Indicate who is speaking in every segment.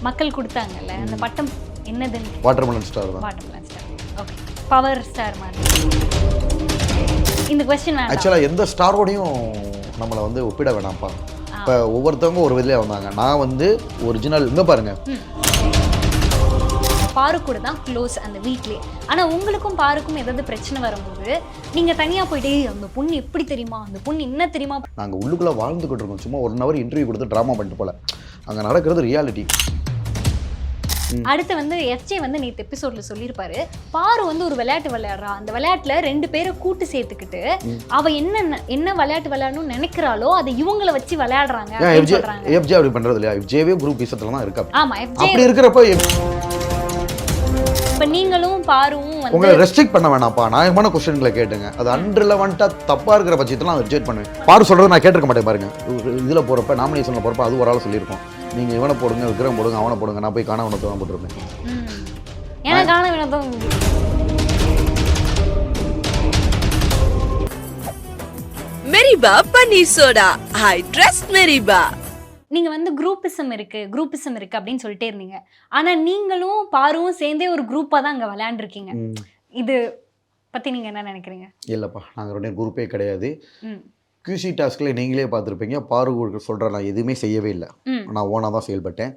Speaker 1: மக்கள் கொடுத்தாங்கல்ல அந்த பட்டம் என்னதுன்னு?
Speaker 2: வாட்டர்மெலன் ஸ்டார் தான்.
Speaker 1: Watermelon star. Okay, power star மாதிரி. இந்த क्वेश्चन
Speaker 2: ஆக்சுவலாக எந்த ஸ்டாரோடையும் நம்மளை வந்து ஒப்பிட வேணாம்ப்பா. இப்போ ஒவ்வொருத்தவங்க ஒரு விதிலே வந்தாங்க. நான் வந்து ஒரிஜினல் இங்கே பாருங்க,
Speaker 1: பாரு கூட தான் க்ளோஸ் அந்த வீட்லேயே. ஆனால் உங்களுக்கும் பாருக்கும் ஏதாவது பிரச்சனை வரும்போது நீங்கள் தனியாக போயிட்டு அந்த பொண்ணு எப்படி தெரியுமா, அந்த பொண்ணு என்ன தெரியுமா,
Speaker 2: நாங்கள் உள்ளுக்குள்ளே வாழ்ந்துக்கிட்டு இருக்கோம். சும்மா 1 hour இன்டர்வியூ கொடுத்து ட்ராமா பண்ணிட்டு போல. அங்கே நடக்கிறது ரியாலிட்டி.
Speaker 1: அடுத்து வந்து எஃப்ஜே வந்து நேற்று எபிசோட்ல சொல்லியிருப்பாரு, பாரு வந்து ஒரு விளையாட்டு விளையாடுறா, அந்த விளையாட்டுல 2 பேரை கூட்டு சேர்த்துக்கிட்டு அவ என்ன விளையாட்டு விளையாடணும்னு நினைக்கிறாளோ அதை இவங்களை வச்சு விளையாடுறாங்க அப்படின்னு சொல்றாங்க.
Speaker 2: எஃப்ஜே அப்படி பண்றது இல்லையா? எஃப்ஜேவே குரூப் இசத்துல தான் இருக்கா.
Speaker 1: ஆமா, எஃப்ஜே
Speaker 2: அப்படி இருக்கிறப்ப
Speaker 1: இப்ப நீங்களும் பாருவும் வந்து
Speaker 2: உங்களை ரெஸ்ட்ரிக்ட் பண்ண வேணாம்ப்பா. நியாயமான கொஸ்டின்களை கேட்டுங்க. அது அன்ரிலவெண்டா தப்பா இருக்கிற பட்சத்தில் நான் ரிஜெக்ட் பண்ணுவேன். பாரு சொல்றது நான் கேட்டிருக்க மாட்டேன். பாருங்க, இதுல போறப்ப நாமினேஷன்ல போறப்ப அது ஒரு ஆள் சொல்லியிருக்கோம், நீங்க இவனை போடுங்க, விக்ரம் போடுங்க, அவனை போடுங்க, நான் போய் காண வினத்தை தான் போட்டுருப்பேன்.
Speaker 1: ஏன்னா காண வினோதம்
Speaker 3: மெரிபா பன்னீர் சோடா, ஐ ட்ரஸ்ட் மெரிபா.
Speaker 1: நீங்க வந்து குரூப்பிசம் இருக்கு அப்படின்னு சொல்லிட்டே இருந்தீங்க. ஆனா நீங்களும் பாருவும் சேர்ந்தே ஒரு குரூப்பா தான் அங்க விளையாண்டுருக்கீங்க. இது பத்தி நீங்க என்ன நினைக்கிறீங்க?
Speaker 2: இல்லப்பா, நாங்க 2 குரூப்பே கிடையாது. QC டாஸ்க்ல நீங்களே பார்த்துருப்பீங்க. பாரு சொல்கிறேன், நான் எதுவுமே செய்யவே இல்லை. நான் ஓனாக தான் செயல்பட்டேன்.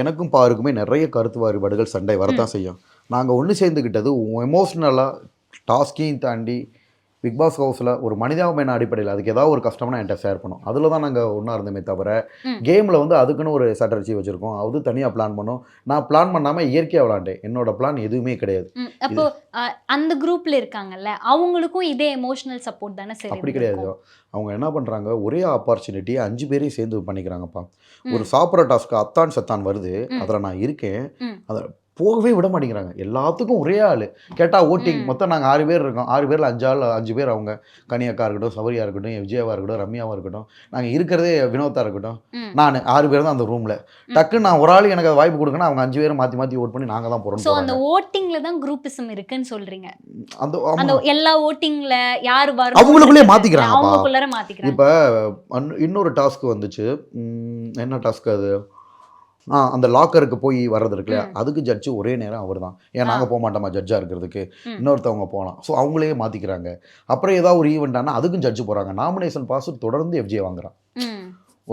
Speaker 2: எனக்கும் பாருக்குமே நிறைய கருத்து வேறுபாடுகள், சண்டை வரத்தான் செய்யும். நாங்கள் ஒன்று சேர்ந்துக்கிட்டது எமோஷ்னலாக டாஸ்கையும் தாண்டி பிக் பாஸ் ஹவுஸில் ஒரு மனிதாபிமான அடிப்படையில் அதுக்கு ஏதாவது ஒரு கஷ்டம்னா என்கிட்ட ஷேர் பண்ணோம். அதில் தான் நாங்கள் ஒன்றா இருந்தோமே தவிர கேமில் வந்து அதுக்குன்னு ஒரு ஸ்ட்ராட்டஜி வச்சுருக்கோம். அது தனியாக பிளான் பண்ணோம். நான் பிளான் பண்ணாமல் இயற்கையாக விளாண்டேன். என்னோட பிளான் எதுவுமே கிடையாது.
Speaker 1: அப்போ அந்த குரூப்ல இருக்காங்கல்ல, அவங்களுக்கும் இதே எமோஷனல் சப்போர்ட் தானே? சரி,
Speaker 2: அப்படி கிடையாது. அவங்க என்ன பண்ணுறாங்க, ஒரே ஆப்பர்ச்சுனிட்டியை 5 பேரையும் சேர்ந்து பண்ணிக்கிறாங்கப்பா. ஒரு சாப்பிட்ற டாஸ்க்கு அத்தான் சத்தான் வருது, அதில் நான் இருக்கேன், அதை போகவே விட மாட்டேங்கிறாங்க. எல்லாத்துக்கும் ஒரே ஆள் கேட்டால் ஓட்டிங். மொத்தம் நாங்கள் 6 பேர் இருக்கோம். 6 பேரில் 5 பேர் அவங்க. கனியக்கா இருக்கட்டும், சபரியா இருக்கட்டும், விஜயாவா இருக்கட்டும், ரம்யாவாக இருக்கட்டும், நாங்கள் இருக்கிறதே வினோதா இருக்கட்டும், நான் 6 பேர் தான் அந்த ரூமில். டக்குன்னு நான் ஒரு ஆள் எனக்கு அது வாய்ப்பு கொடுக்கணும், அவங்க 5 பேரும் மாற்றி ஓட் பண்ணி நாங்கள் தான் போகிறோம்.
Speaker 1: ஸோ அந்த ஓட்டிங்ல தான் குரூப்பிசம் இருக்குன்னு சொல்கிறீங்க.
Speaker 2: அந்த
Speaker 1: எல்லா ஓட்டிங்ல யார் வரும்
Speaker 2: அவங்களுக்குள்ளே மாற்றிக்கிறாங்க.
Speaker 1: அவங்களுக்குள்ளே மாற்றிக்கிறாங்க.
Speaker 2: இப்போ இன்னொரு டாஸ்க்கு வந்துச்சு. என்ன டாஸ்க்கு அது? அந்த லாக்கருக்கு போய் வர்றது இருக்குல்ல, அதுக்கு ஜட்ஜு ஒரே நேரம் அவர் தான். ஏன் நாங்கள் போக மாட்டோமா ஜட்ஜாக இருக்கிறதுக்கு? இன்னொருத்தவங்க போகலாம். ஸோ அவங்களே மாற்றிக்கிறாங்க. அப்புறம் ஏதாவது ஒரு ஈவெண்ட் ஆனால் அதுக்கும் ஜட்ஜு போகிறாங்க. நாமினேஷன் பாஸ் தொடர்ந்து எஃப்ஜே வாங்குறான்.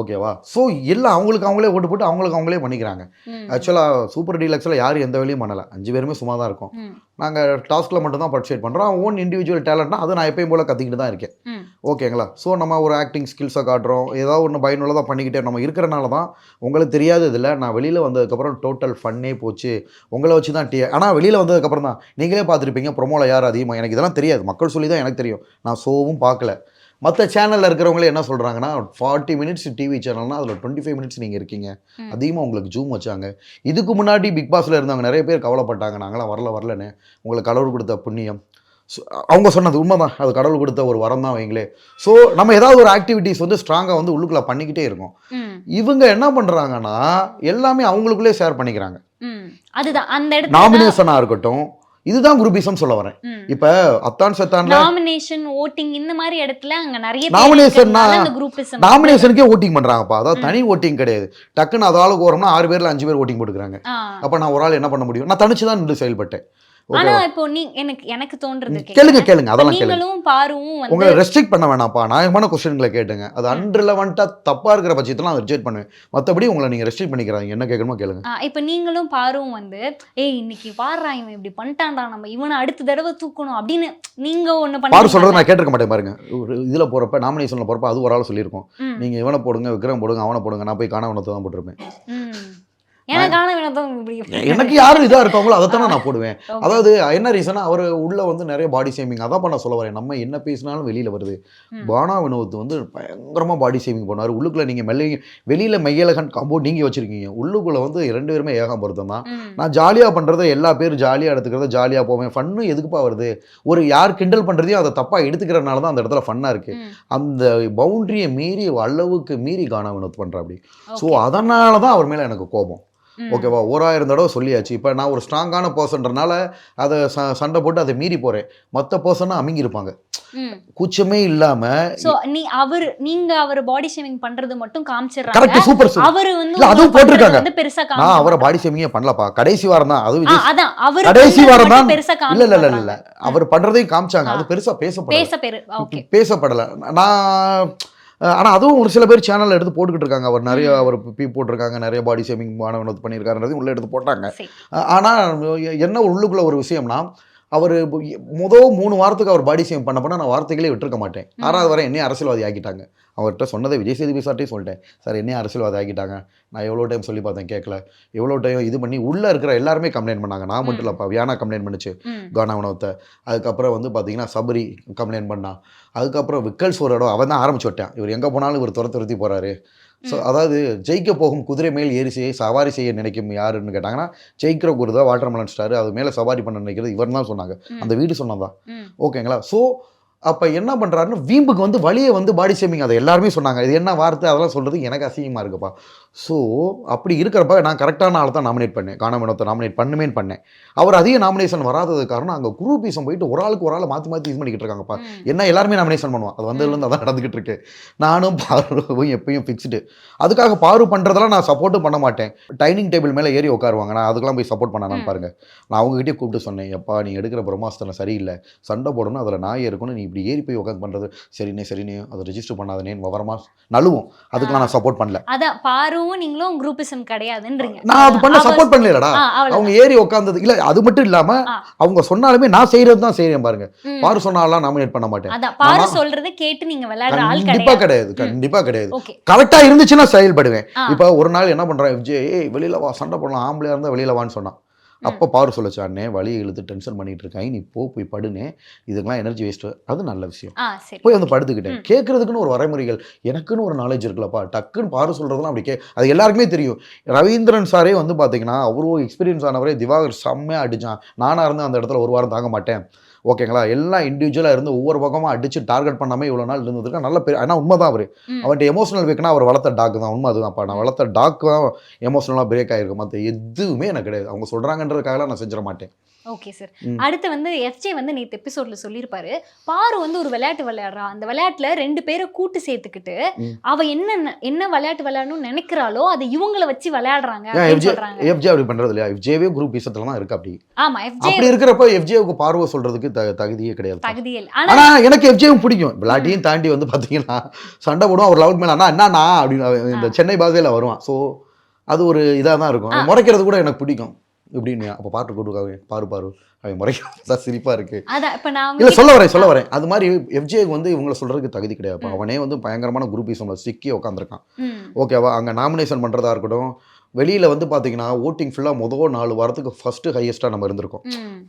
Speaker 2: ஓகேவா? ஸோ எல்லாம் அவங்களே ஓட்டு போட்டு அவங்களே பண்ணிக்கிறாங்க. ஆக்சுவலாக சூப்பர் டீலக்ஸில் யாரும் எந்த வேலையும் பண்ணலை. 5 பேருமே சும்மா தான் இருக்கோம். நாங்கள் டாஸ்கில் மட்டும் தான் பார்ட்டிசிபேட் பண்ணுறோம். ஓன் இண்டிவிஜுவல் டேலண்ட்னா அதை நான் எப்பயும் போல் கற்றுக்கிட்டு தான் இருக்கேன். ஓகேங்களா? ஸோ நம்ம ஒரு ஆக்டிங் ஸ்கில்ஸை காட்டுறோம், ஏதாவது ஒன்று பயனுள்ளதாக பண்ணிக்கிட்டே நம்ம இருக்கிறனால தான் உங்களுக்கு தெரியாது. இதில் நான் வெளியில் வந்ததுக்கப்புறம் டோட்டல் ஃபன்னே போச்சு. உங்களை வச்சு தான் ஆனால் வெளியில் வந்ததுக்கப்புறம் தான் நீங்களே பார்த்துருப்பீங்க ப்ரொமோவில் யார் அதிகமாக. எனக்கு இதெல்லாம் தெரியாது, மக்கள் சொல்லி தான் எனக்கு தெரியும். நான் ஷோவும் பார்க்கல. மற்ற சேனலில் இருக்கிறவங்களே என்ன சொல்கிறாங்கன்னா 40 மினிட்ஸ் டிவி சேனல்னால் அதில் 25 மினிட்ஸ் நீங்கள் இருக்கீங்க, அதிகமாக உங்களுக்கு ஜூம் வச்சாங்க. இதுக்கு முன்னாடி பிக் பாஸில் இருந்தவங்க நிறைய பேர் கவலைப்பட்டாங்க, நாங்களாம் வரலன்னு. உங்களுக்கு கடவுள் கொடுத்த புண்ணியம். அவங்க சொன்னது உண்மைதான், அது கடவுள் கொடுத்த ஒரு வரம் தான் வைங்களே. ஸோ நம்ம ஏதாவது ஒரு ஆக்டிவிட்டிஸ் வந்து ஸ்ட்ராங்காக வந்து உள்ளுக்குள்ளே பண்ணிக்கிட்டே இருக்கோம். இவங்க என்ன பண்ணுறாங்கன்னா எல்லாமே அவங்களுக்குள்ளே ஷேர் பண்ணிக்கிறாங்க.
Speaker 1: அதுதான் அந்த இடத்துல
Speaker 2: நாமினேஷனாக இருக்கட்டும், இதுதான் குரூப்பிசம் சொல்ல வரேன். இப்ப அத்தான் சத்தான்ல
Speaker 1: நாமினேஷன் ஓட்டிங் இந்த மாதிரி இடத்துல அங்க நிறைய
Speaker 2: நாமினேஷனுக்கே ஓட்டிங் பண்றாங்கப்பா. அதாவது தனி ஓட்டிங் கிடையாது. டக்குன்னு அதாளுக்கு வரோம்னா 6 பேர்ல 5 பேர் ஓட்டிங் போட்டுக்கிறாங்க. அப்ப நான் ஒரு ஆள் என்ன பண்ண முடியும்? நான் தனிச்சு தான் நின்று செயல்பட்டேன்.
Speaker 1: ஆனா இப்போ எனக்கு தோன்றது
Speaker 2: கேளுங்க, அதெல்லாம்
Speaker 1: நீங்களும் பாருவும் வந்து
Speaker 2: உங்களை ரெஸ்ட்ரிக்ட் பண்ண வேணாம்ப்பா. நியாயமான கொஸ்டின்களை கேட்டுங்க. அது அன்ரிலவெண்டா தப்பா இருக்கிற பட்சத்தில் நான் ரிஜெக்ட் பண்ணுவேன். மற்றபடி உங்களை நீங்க ரெஸ்ட்ரிக்ட் பண்ணிக்கிறாங்க. என்ன கேட்கணுமோ கேளுங்க.
Speaker 1: இப்போ நீங்களும் பாருவும் வந்து இன்னைக்கு பாடுறா இவன் இப்படி பண்ணிட்டான்டா, நம்ம இவனை அடுத்த தடவை தூக்கணும் அப்படின்னு நீங்க ஒண்ணு பண்ணி
Speaker 2: பாரு சொல்றது நான் கேட்டிருக்க மாட்டேன். பாருங்க, இதுல போறப்ப நாமினேஷன்ல போறப்ப அது ஒரு ஆள் சொல்லியிருக்கோம், நீங்க இவனை போடுங்க, விக்ரம் போடுங்க, அவனை போடுங்க, நான் போய் காண வினத்தை தான் போட்டிருப்பேன். எனக்கு யாரும் இதா இருக்காங்களோ அதைத்தானே நான் போடுவேன். அதாவது என்ன ரீசனா, அவர் உள்ள வந்து நிறைய பாடி ஷேமிங் அதான் பண்ண சொல்ல வரேன். நம்ம என்ன பேசினாலும் வெளியில வருது. பானா வினோத் வந்து பயங்கரமா பாடி ஷேமிங் பண்ணுவார். உள்ளுக்குள்ள நீங்க வெளியில மையலகன் காம்போ நீங்க வச்சிருக்கீங்க, உள்ளுக்குள்ள வந்து 2 பேருமே ஏகம் பொருத்தம் தான். நான் ஜாலியா பண்றதை எல்லா பேரும் ஜாலியா எடுத்துக்கிறத ஜாலியா போவேன். ஃபன்னு எதுக்குப்பா வருது? ஒரு யார் கிண்டல் பண்றதையும் அதை தப்பா எடுத்துக்கிறதுனால தான் அந்த இடத்துல ஃபன்னா இருக்கு. அந்த பவுண்டரியை மீறி அளவுக்கு மீறி கானா வினோத் பண்ற அப்படி. ஸோ அதனால தான் அவர் மேல எனக்கு கோபம். ஓகேவா 1000 தடவை சொல்லியாச்சு. இப்போ நான் ஒரு ஸ்ட்ராங்கான பர்சன்றனால அதை சண்டை போட்டு அதை மீறி போகிறேன். மற்ற பர்சனாக அமுங்கி இருப்பாங்க. கூச்சமே இல்லாம
Speaker 1: நீங்க அவர் பாடி ஷேமிங் பண்றது மட்டும் காமிச்சிடுறாங்க.
Speaker 2: Correct, super.
Speaker 1: அவர் வந்து
Speaker 2: இல்ல அதுவும் போட்டுருக்காங்க.
Speaker 1: வந்து பெருசா
Speaker 2: நான் அவரை பாடி ஷேமிங்கே பண்ணலப்பா. கடைசி வாரம் தான் அது
Speaker 1: அதான் அவர்
Speaker 2: கடைசி வாரம் தான்
Speaker 1: பெருசா
Speaker 2: இல்ல அவர் பண்றதையும் காமிச்சாங்க. அது பெருசா பேசப்படல. நான் ஆனா அதுவும் ஒரு சில பேர் சேனல்ல எடுத்து போட்டுக்கிட்டு இருக்காங்க. அவர் நிறைய அவர் போட்டிருக்காங்க, நிறைய பாடி ஷேமிங் மாணவனது பண்ணியிருக்காருன்றது உள்ள எடுத்து போட்டாங்க. ஆனா என்ன உள்ளுக்குள்ள ஒரு விஷயம்னா, அவர் முதல் 3 வாரத்துக்கு அவர் பாடி ஷேம் பண்ண நான் வார்த்தைகளே விட்டுருக்க மாட்டேன். 6வது வாரம் என்னையும் அரசியல்வாதி ஆக்கிட்டாங்க. அவர்கிட்ட சொன்னதை விஜய் சேதுபதி சார்ட்டையும் சொல்லிட்டேன். சார் என்னையும் அரசியல்வாதி ஆக்கிட்டாங்க. நான் எவ்வளோ டைம் சொல்லி பார்த்தேன், கேட்கல. எவ்வளோ டைம் இது பண்ணி உள்ளே இருக்கிற எல்லாருமே கம்ப்ளைண்ட் பண்ணாங்க. நான் மட்டும் இல்லைப்பா, வியானா கம்ப்ளைண்ட் பண்ணிச்சு கானா உணவத்தை. அதுக்கப்புறம் வந்து பார்த்தீங்கன்னா சபரி கம்ப்ளைண்ட் பண்ணா. அதுக்கப்புறம் விக்கல்ஸ் ஒரு இடம் அவன் தான் ஆரம்பிச்சு விட்டான். இவர் எங்கே போனாலும் இவர் துரத்தி போகிறாரு. ஸோ அதாவது ஜெயிக்க போகும் குதிரை மேல் ஏறி சவாரி செய்ய நினைக்கும் யாருன்னு கேட்டாங்கன்னா, ஜெயிக்கிற குரு தான் வாட்டர்மெலன் ஸ்டார். அது மேலே சவாரி பண்ண நினைக்கிறது இவர் தான் சொன்னாங்க. அந்த வீடு சொன்னதான். ஓகேங்களா? ஸோ அப்போ என்ன பண்ணுறாருன்னு வீம்புக்கு வந்து வழியை வந்து பாடி ஷேமிங் அதை எல்லாருமே சொன்னாங்க. இது என்ன வார்த்தை அதெல்லாம் சொல்கிறது எனக்கு அசிங்கமாக இருக்குப்பா. ஸோ அப்படி இருக்கிறப்ப நான் கரெக்டான ஆள் தான் நாமினேட் பண்ணேன். கானா வினோத்தை நாமினேட் பண்ணேன். அவர் அதிக நாமினேஷன் வராதது காரணம் அங்கே குரூப்பீசம் போயிட்டு ஒரு ஆளை மாற்றி இது பண்ணிக்கிட்டு இருக்காங்கப்பா. என்ன எல்லாருமே நாமினேஷன் பண்ணுவோம். அது வந்ததுலேருந்து அதான் நடந்துக்கிட்டு இருக்கு. நானும் பாருவும் எப்பயும் ஃபிக்ஸ்டு. அதுக்காக பாரு பண்ணுறதெல்லாம் நான் சப்போர்ட்டும் பண்ண மாட்டேன். டைனிங் டேபிள் மேலே ஏறி உட்காருவாங்க. நான் அதுக்கெல்லாம் போய் சப்போர்ட் பண்ணான்னு பாருங்க. நான் அவங்ககிட்டே கூப்பிட்டு சொன்னேன், எப்பா நீ எடுக்கிற பிரம்மாஸ்திரம் சரியில்லை, சண்டை போடணும், அதில் நாய் இருக்கணும், நீ இப்படி ஏறி போய் உட்காந்து பண்ணுறது சரிண்ணே அதை ரெஜிஸ்டர் பண்ணாதனே விவரமா நழுவும். அதுக்கெல்லாம் நான் சப்போர்ட் பண்ணல.
Speaker 1: அதான் பாருவும் நீங்களும் குரூப்பிசம் கிடையாதுன்றீங்க.
Speaker 2: நான் அது பண்ண சப்போர்ட் பண்ணலடா. அவங்க ஏறி உட்கார்ந்தது இல்ல. அது மட்டும் இல்லாம அவங்க சொன்னாலுமே நான் செய்யறது தான் செய்றேன் பாருங்க. பாரு சொன்னாலாம் நாமினேட் பண்ண மாட்டேன்.
Speaker 1: அதான் பாரு சொல்றதை கேட்டு நீங்க விளையாடுற ஆள் கிடையாது.
Speaker 2: கண்டிப்பா கிடையாது. கரெக்டா இருந்துச்சுன்னா செயல்படுவேன். இப்போ ஒரு நாள் என்ன பண்றேன், விஜய் வெளியில வா சண்டை போடலாம், ஆம்பளையா இருந்தா வெளியில வான்னு சொன்னான். அப்போ பாரு சொல்லிச்சு, அண்ணே வழியை இழுத்து டென்ஷன் பண்ணிட்டு இருக்காங்க, நீ போய் படுனே, இதுக்கெல்லாம் எனர்ஜி வேஸ்ட். அது நல்ல விஷயம். போய் வந்து படுத்துக்கிட்டேன். கேட்கறதுக்குன்னு ஒரு வரைமுறைகள், எனக்குன்னு ஒரு நாலேஜ் இருக்குல்லப்பா. டக்குன்னு பாரு சொல்றதெல்லாம் அப்படி அது எல்லாருக்குமே தெரியும். ரவீந்திரன் சாரே வந்து பார்த்தீங்கன்னா அவரோ எக்ஸ்பீரியன்ஸ் ஆனவரே திவாகர் செம்மையாக அடிச்சான். நானாக இருந்து அந்த இடத்துல ஒரு வாரம் தாங்க மாட்டேன். ஓகேங்களா? எல்லாம் இண்டிவிஜுவலாக இருந்து ஒவ்வொரு பக்கமாக அடிச்சு டார்கெட் பண்ணாமல் இவ்வளோ நாள் இருந்ததுக்கு நல்ல பேர். ஆனால் உண்மை தான் அவர் அவன்கிட்ட எமோஷனல் வேக்குன்னா அவர் வளர்த்த டாக் தான். உண்மை அதுதான்ப்பா. நான் வளர்த்த டாக் தான் எமோஷனலாக பிரேக் ஆகிருக்கு. மற்ற எதுவுமே எனக்கு கிடையாது. அவங்க சொல்கிறாங்கன்றதுக்காகலாம் நான் செஞ்சிட மாட்டேன்.
Speaker 1: Okay sir. அடுத்து வந்து எஃப்ஜே வந்து நேற்று எபிசோட்ல சொல்லியிருப்பாரு, பாரு வந்து ஒரு விளையாட்டு விளையாடுறா, அந்த விளையாட்டுல 2 பேரை கூட்டு சேர்த்துக்கிட்டு அவ என்ன விளையாட்டு விளையாடணும்னு நினைக்கிறாளோ அதை இவங்களை வச்சு விளையாடுறாங்க.
Speaker 2: எஃப்ஜே அப்படி பண்றது இல்லையா? எஃப்ஜேவே குரூப் பீசத்துல தான் இருக்கு. அப்படி
Speaker 1: ஆமா, எஃப்ஜே
Speaker 2: அப்படி இருக்கிறப்ப எஃப்ஜேவுக்கு பார்வை சொல்றதுக்கு தகுதியே கிடையாது.
Speaker 1: தகுதியே இல்லை.
Speaker 2: ஆனா எனக்கு எஃப்ஜேவும் பிடிக்கும். விளையாட்டையும் தாண்டி வந்து பாத்தீங்கன்னா சண்டை போடுவோம். அவர் லவுட் மேல என்னன்னா அப்படின்னு இந்த சென்னை பாஷையில வருவான். ஸோ அது ஒரு இதாக தான் இருக்கும். முறைக்கிறது கூட எனக்கு பிடிக்கும். இப்படின்னு அப்போ பாட்டு கூட்டுக்காக பாரு அவன் முறைக்க சிரிப்பா இருக்கு. இல்ல சொல்ல வரேன் அது மாதிரி எஃப்ஜேக்கு வந்து இவங்களை சொல்றதுக்கு தகுதி கிடையாது. அவனே வந்து பயங்கரமான குரூப்பிசம்ல சிக்கி உட்காந்துருக்கான். ஓகேவா? அங்க நாமினேஷன் பண்றதா இருக்கட்டும், வெளியில வந்து பாத்தீங்கன்னா ஓட்டிங் ஃபுல்லா முதல் 4 வாரத்துக்கு ஃபர்ஸ்ட் ஹையஸ்டா நம்ம இருந்திருக்கோம்.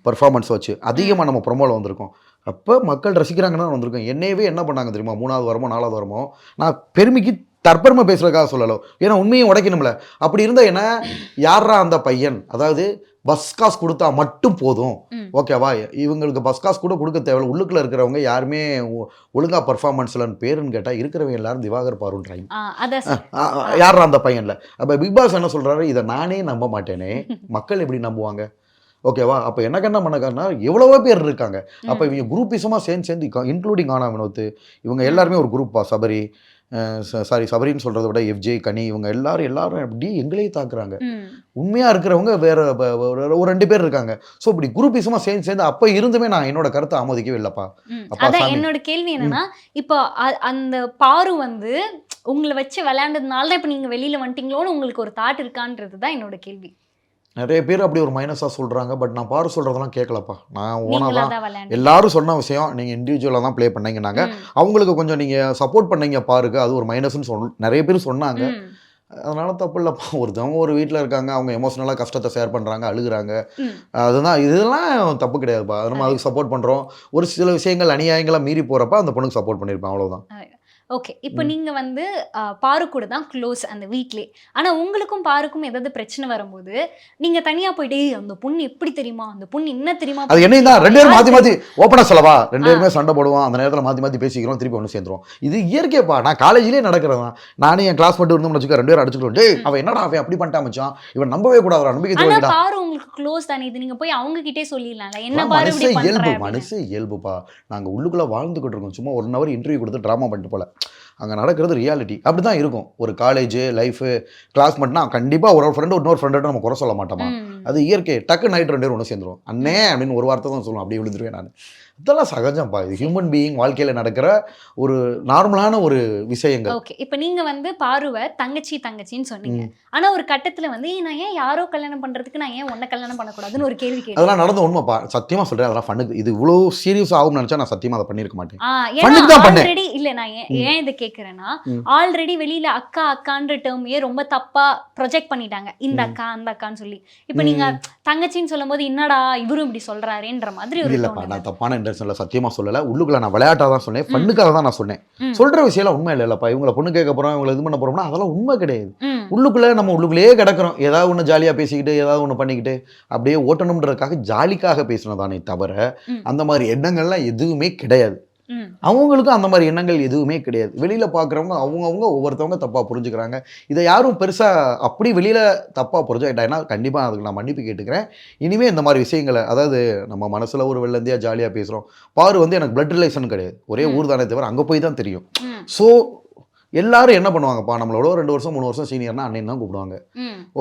Speaker 2: பெர்ஃபார்மன்ஸ் வச்சு அதிகமா நம்ம ப்ரொமோல வந்திருக்கோம். அப்போ மக்கள் ரசிக்கிறாங்கன்னா வந்திருக்கோம். என்னையவே என்ன பண்ணாங்க தெரியுமா? 3வது வாரமோ 4வது வாரமோ நான் பெருமைக்கு தற்பெருமை பேசுறதுக்காக சொல்லலோ, ஏன்னா உண்மையும் உடைக்கணும்ல. அப்படி இருந்தா என்ன, யாரா அந்த பையன், அதாவது பஸ் காசு கொடுத்தா மட்டும் போதும். ஓகேவா? இவங்களுக்கு பஸ் காசு கூட கொடுக்க தேவையில்ல. உள்ளுக்குள்ள இருக்கிறவங்க யாருமே ஒழுங்கா பர்ஃபார்மன்ஸ்லன்னு பேருன்னு கேட்டா இருக்கிறவங்க எல்லாரும் திவாகர் பாருன்றாங்க. யாரா அந்த பையன்ல? அப்ப பிக் பாஸ் என்ன சொல்றாரு, இதை நானே நம்ப மாட்டேனே, மக்கள் எப்படி நம்புவாங்க? ஓகேவா? அப்போ எனக்கு என்ன பண்ணக்காருன்னா எவ்வளவோ பேர் இருக்காங்க. அப்போ இவங்க குரூப்பிசமாக சேர்ந்து இன்க்ளூடிங் கானா வினோத், இவங்க எல்லாருமே ஒரு குரூப்பா. சபரின்னு சொல்கிறத விட எஃப்ஜே, கனி, இவங்க எல்லாரும் அப்படியே எங்களையே தாக்குறாங்க. உண்மையாக இருக்கிறவங்க வேற ஒரு 2 பேர் இருக்காங்க. ஸோ இப்படி குரூப்பிசமாக சேர்ந்து அப்போ இருந்துமே நான் என்னோட கருத்தை ஆமோதிக்கவே இல்லைப்பா.
Speaker 1: அதான் என்னோட கேள்வி என்னன்னா, இப்போ அந்த பாரு வந்து உங்களை வச்சு விளையாண்டதுனால தான் இப்போ நீங்கள் வெளியில் வந்துட்டீங்களோன்னு உங்களுக்கு ஒரு தாட் இருக்கான்றது தான் என்னோட கேள்வி.
Speaker 2: நிறைய பேர் அப்படி ஒரு மைனஸாக சொல்கிறாங்க. பட் நான் பாரு சொல்கிறதெல்லாம் கேட்கலப்பா. நான் ஓனாக தான் எல்லாரும் சொன்ன விஷயம், நீங்கள் இண்டிவிஜுவலாக தான் ப்ளே பண்ணீங்கன்னாங்க. அவங்களுக்கு கொஞ்சம் நீங்கள் சப்போர்ட் பண்ணீங்க பாருக்கு, அது ஒரு மைனஸ்ன்னு நிறைய பேர் சொன்னாங்க. அதனால தப்பு இல்லைப்பா. ஒருத்தவங்க ஒரு வீட்டில் இருக்காங்க, அவங்க எமோஷனலாக கஷ்டத்தை ஷேர் பண்ணுறாங்க, அழுகுறாங்க. அதுதான், இதெல்லாம் தப்பு கிடையாதுப்பா. நம்ம அதுக்கு சப்போர்ட் பண்ணுறோம். ஒரு சில விஷயங்கள் அநியாயங்களாக மீறி போகிறப்ப அந்த பொண்ணுக்கு சப்போர்ட் பண்ணியிருப்பேன், அவ்வளோதான்.
Speaker 1: ஓகே. இப்போ நீங்க வந்து பாரு கூட தான் க்ளோஸ் அந்த வீட்லயே. ஆனா உங்களுக்கும் பாருக்கும் ஏதாவது பிரச்சனை வரும்போது நீங்க தனியா போயிட்டு அந்த பொண்ணு எப்படி தெரியுமா, அந்த பொண்ணு என்ன தெரியுமா,
Speaker 2: அது என்னையும் தான் 2 பேரும் மாத்தி ஓப்பனா சொல்லவா, 2 பேருமே சண்டை போடுவோம், அந்த நேரத்துல மாத்தி பேசிக்கிறோம், திருப்பி ஒன்று சேர்ந்துருவோம். இது இயற்கைப்பா. நான் காலேஜ்லேயே நடக்கிறதான். நானே என் கிளாஸ் மட்டும் இருந்தோம்னு வச்சுக்க 2 பேரும் அடிச்சுக்கிறோம். டேய் அவன் என்னடா அவன் அப்படி பண்ணிட்டா மச்சான், இவன் நம்பவே கூடாது, நம்பிக்கை
Speaker 1: ஆனா
Speaker 2: துரோகிடா.
Speaker 1: பாரு உங்களுக்கு க்ளோஸ் தானே, இது நீங்க போய் அவங்க கிட்டே சொல்லிடலாம்ல, என்ன பாரு இப்படி பண்ற.
Speaker 2: மனசு இயல்புப்பா. நாங்க உள்ளுக்குள்ள வாழ்ந்துகிட்டு இருக்கோம். சும்மா 1 hour இன்டர்வியூ கொடுத்து ட்ராமா பண்ணிட்டு போல. அங்கே நடக்கிறது ரியாலிட்டி. அப்படி தான் இருக்கும். ஒரு காலேஜ் லைஃபு கிளாஸ்மேட்னா கண்டிப்பாக ஒரு ஃப்ரெண்டு இன்னொரு ஃப்ரெண்டோட நம்ம குறை சொல்ல மாட்டோமா. அது இயற்கை. டக்கு நைட் 2 பேரும் ஒன்று சேர்ந்துரும். அண்ணே அப்படின்னு ஒரு வார்த்தை தான் சொல்லுவோம், அப்படியே விழுந்துருவேன் நான். இதெல்லாம் சகஜம்ப்பா. இது ஹியூமன் பீயிங் வாழ்க்கையில் நடக்கிற ஒரு நார்மலான ஒரு விஷயங்கள்.
Speaker 1: ஓகே. இப்போ நீங்க வந்து பாருவை தங்கச்சின்னு சொன்னீங்க. ஆனா ஒரு கட்டத்துல வந்து நான் ஏன் யாரோ கல்யாணம் பண்றதுக்கு நான் ஏன் உன்னை கல்யாணம் பண்ணக்கூடாதுன்னு ஒரு கேள்வி கேட்டேன்.
Speaker 2: அதெல்லாம் நடந்த உண்மைப்பா. சத்தியமா சொல்றேன். அதெல்லாம் ஃபன்னுக்கு. இது இவ்வளோ சீரியஸ் ஆகும்னு நினைச்சா நான் சத்தியமா அதை பண்ணியிருக்க மாட்டேன்.
Speaker 1: ஆல்ரெடி இல்ல, நான் ஏன் இதை கேட்கறேன்னா, ஆல்ரெடி வெளியில அக்கான்ற டேர்மையே ரொம்ப தப்பா ப்ரொஜெக்ட் பண்ணிட்டாங்க. இந்த அக்கா அந்த அக்கான்னு சொல்லி. இப்போ நீங்க தங்கச்சின்னு சொல்லும் போது என்னடா இவரும் இப்படி சொல்றாருன்ற மாதிரி ஒரு
Speaker 2: இல்லப்பா. நான் தப்பான இன்டென்ஷன்ல சத்தியமா சொல்லல. உள்ளுக்குள்ள நான் விளையாட்டா தான் சொன்னேன், ஃபன்னுக்காக தான் நான் சொன்னேன். சொல்ற விஷயம் உண்மை இல்லப்பா. இவங்களை பொண்ணு கேட்க போறோம், இவங்களை இது பண்ண போறோம்னா அதெல்லாம் உண்மை கிடையாது. உள்ளுக்குள்ள நம்ம உள்ளுக்குள்ளேயே கிடக்கிறோம். ஏதாவது ஒன்று ஜாலியா பேசிக்கிட்டு ஏதாவது ஒன்று பண்ணிக்கிட்டு அப்படியே ஓட்டணும்ன்றதுக்காக ஜாலிக்காக பேசினதானே தவிர அந்த மாதிரி எண்ணங்கள்லாம் எதுவுமே கிடையாது. அவங்களுக்கும் அந்த மாதிரி எண்ணங்கள் எதுவுமே கிடையாது. வெளியில பார்க்குறவங்க அவங்கவுங்க ஒவ்வொருத்தவங்க தப்பா புரிஞ்சுக்கிறாங்க. இதை யாரும் பெருசா அப்படி வெளியில தப்பா புரிஞ்சுக்கிட்டாங்கன்னா கண்டிப்பா அதுக்கு நான் மன்னிப்பு கேட்டுக்கிறேன். இனிமே இந்த மாதிரி விஷயங்களை, அதாவது நம்ம மனசுல ஒரு வெள்ளந்தியா ஜாலியா பேசுறோம். பாரு வந்து எனக்கு பிளட் ரிலேஷன் கிடையாது, ஒரே ஊர் தானே தவிர அங்க போய் தான் தெரியும். ஸோ எல்லாரும் என்ன பண்ணுவாங்கப்பா, நம்மளோட 2 வருஷம் 3 வருஷம் சீனியர்னா அண்ணன் தான் கூப்பிடுவாங்க.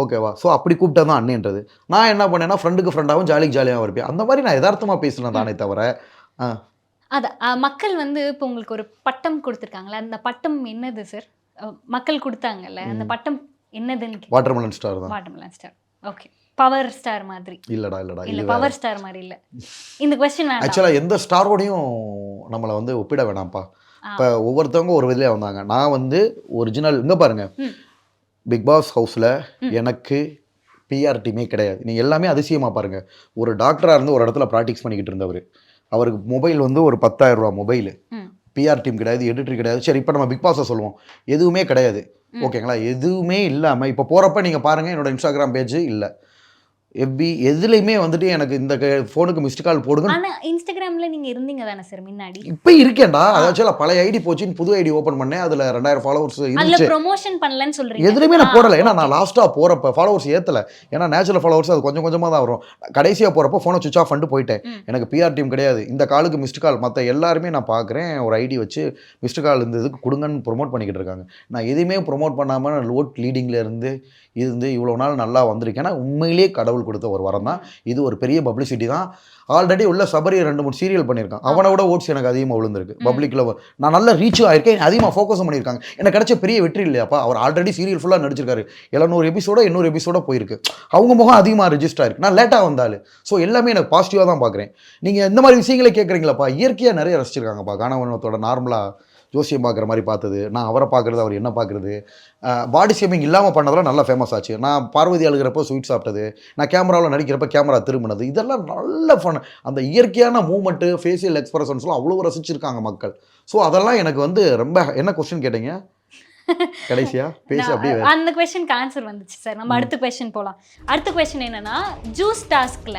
Speaker 2: ஓகேவா? ஸோ அப்படி கூப்பிட்டா தான் அண்ணன்றது. நான் என்ன பண்ணேன்னா ஃப்ரெண்டுக்கு ஃப்ரெண்டாகவும் ஜாலியாகவும் இருப்பேன். அந்த மாதிரி நான் யதார்த்தமா பேசினேன் தானே தவிர.
Speaker 1: மக்கள் வந்து இப்போ உங்களுக்கு ஒரு பட்டம் கொடுத்துருக்காங்களா, அந்த பட்டம் என்னது சார்? மக்கள் கொடுத்தாங்கல்ல, அந்த பட்டம் என்னதுன்னு?
Speaker 2: வாட்டர்மெலன் ஸ்டார் தான்.
Speaker 1: Watermelon star. Okay. Power star மாதிரி
Speaker 2: இல்லடா.
Speaker 1: இல்ல பவர் ஸ்டார் மாதிரி இல்ல. இந்த क्वेश्चन வேண்டாம்.
Speaker 2: ஆக்சுவலா எந்த ஸ்டாரோடையும் நம்மளை வந்து ஒப்பிட வேணாம்ப்பா. இப்போ ஒவ்வொருத்தவங்க ஒரு விதிலே வந்தாங்க. நான் வந்து ஒரிஜினல் இங்கே பாருங்க, பிக் பாஸ் ஹவுஸில் எனக்கு பிஆர் டீமே கிடையாது. நீங்கள் எல்லாமே அதிசயமாக பாருங்கள். ஒரு டாக்டராக இருந்து ஒரு இடத்துல ப்ராக்டிஸ் பண்ணிக்கிட்டு இருந்தவர், அவருக்கு மொபைல் வந்து ஒரு 10,000 ரூபா மொபைலு. பிஆர் டீம் கிடையாது, எடிட்டர் கிடையாது. சரி, இப்போ நம்ம பிக் பாஸை சொல்லுவோம், எதுவுமே கிடையாது. ஓகேங்களா? எதுவுமே இல்லாமல் இப்போ போகிறப்ப நீங்கள் பாருங்கள், என்னோட இன்ஸ்டாகிராம் பேஜ் இல்லை, எஃபி எதுலையுமே வந்துட்டு எனக்கு இந்த ஃபோனுக்கு மிஸ்டு கால் போடுங்க.
Speaker 1: ஆனா இன்ஸ்டாகிராம்ல நீங்க இருந்தீங்க தானே சார் முன்னாடி?
Speaker 2: இப்போ இருக்கேன்டா. அதாச்சும் பழைய ஐடி போச்சுன்னு புது ஐடி ஓப்பன் பண்ணேன். அதில் 2000 ஃபாலோவர்ஸ் இருந்துச்சு.
Speaker 1: அதுல ப்ரொமோஷன் பண்ணலன்னு சொல்றீங்க?
Speaker 2: எதுலையுமே நான் போடலை. ஏன்னா நான் லாஸ்ட்டாக போகிறப்ப ஃபாலோவர்ஸ் ஏற்றலை. ஏன்னா நேச்சுரல் ஃபாலோவர்ஸ் அது கொஞ்சம் கொஞ்சமாக தான் வரும். கடைசியாக போகிறப்ப ஃபோனை சுவிச் ஆஃப் பண்ணிட்டு போயிட்டேன். எனக்கு பிஆர் டீம் கிடையாது. இந்த காலுக்கு மிஸ்டு கால், மற்ற எல்லாருமே நான் பார்க்குறேன் ஒரு ஐடி வச்சு மிஸ்டு கால் இந்த இதுக்கு கொடுங்கன்னு ப்ரொமோட் பண்ணிக்கிட்டு இருக்காங்க. நான் எதுவுமே ப்ரொமோட் பண்ணாமல் லோட் லீடிங்கில் இருந்து இவ்வளோ நாள் நல்லா வந்திருக்கேன். ஏன்னா உண்மையிலேயே கடவுள் கொடுத்த ஒரு வரம் தான் இது. ஒரு பெரிய பப்ளிசிட்டி தான். ஆல்ரெடி உள்ள சபரி 2-3 சீரியல் பண்ணியிருக்கான். அவனை விட ஓட்ஸ் எனக்கு அதிகமாக விழுந்திருக்கு பப்ளிக்கில். நான் நல்ல ரீச்சும் ஆயிருக்கேன், அதிகமாக ஃபோக்கஸும் பண்ணியிருக்காங்க. எனக்கு கிடைச்ச பெரிய வெற்றி இல்லையாப்பா. அவர் ஆல்ரெடி சீரியல் ஃபுல்லாக நடிச்சிருக்காரு. 700 எபிசோட 800 எபிசோட போயிருக்கு. அவங்க முகம் அதிகமாக ரெஜிஸ்டர் ஆயிருக்கு. நான் லேட்டாக வந்தாலும் ஸோ எல்லாமே எனக்கு பாசிட்டிவாக தான் பார்க்குறேன். நீங்கள் இந்த மாதிரி விஷயங்களே கேட்குறீங்களாப்பா. இயற்கையாக நிறைய ரசிச்சிருக்காங்கப்பா. காணவனத்தோட நார்மலாக ஜோசியம் பார்க்குற மாதிரி பார்த்தது, நான் அவரை பார்க்குறது, அவர் என்ன பார்க்குறது, பாடி ஷேமிங் இல்லாமல் பண்ணதெல்லாம் நல்லா ஃபேமஸ் ஆச்சு. நான் பார்வதி அழுகிறப்போ ஸ்வீட் சாப்பிட்டது, நான் கேமராவில் நடிக்கிறப்ப கேமரா திரும்பினது, இதெல்லாம் நல்ல ஃபன். அந்த இயற்கையான மூமெண்ட்டு, ஃபேஷியல் எக்ஸ்பிரஷன்ஸ்லாம் அவ்வளோ ரசிச்சிருக்காங்க மக்கள். ஸோ அதெல்லாம் எனக்கு வந்து ரொம்ப. என்ன கொஸ்டின் கேட்டீங்க கடைசியா? பேசி அப்படியே
Speaker 1: அந்த क्वेश्चनக்கு ஆன்சர் வந்துச்சு சார். நம்ம அடுத்த क्वेश्चन போலாம். அடுத்த क्वेश्चन என்னன்னா, ஜூஸ் டாஸ்க்ல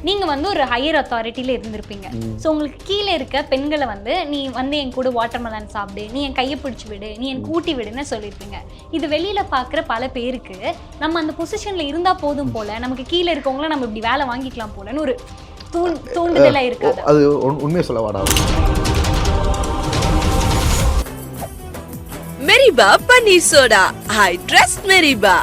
Speaker 1: நீங்க வந்து ஒரு ஹையர் அத்தாரிட்டில இருந்திருப்பீங்க. சோ உங்களுக்கு கீழே இருக்க பெண்களை வந்து நீ வந்து என் கூட வாட்டர்மெலன் சாப்பிடு, நீ என் கையை பிடிச்சி விடு, நீ என் கூட்டி விடுன்னு சொல்லியிருப்பீங்க. இது வெளியில பாக்குற பல பேருக்கு நம்ம அந்த பொசிஷன்ல இருந்தா போதும் போல, நமக்கு கீழே இருக்கவங்கள நம்ம இப்படி வேலை வாங்கிக்கலாம் போலன்னு ஒரு தூண்டுதலா இருக்காது?
Speaker 2: அது உண்மையை சொல்ல வாடா.
Speaker 3: Meriba Paneer Soda. I trust Meriba.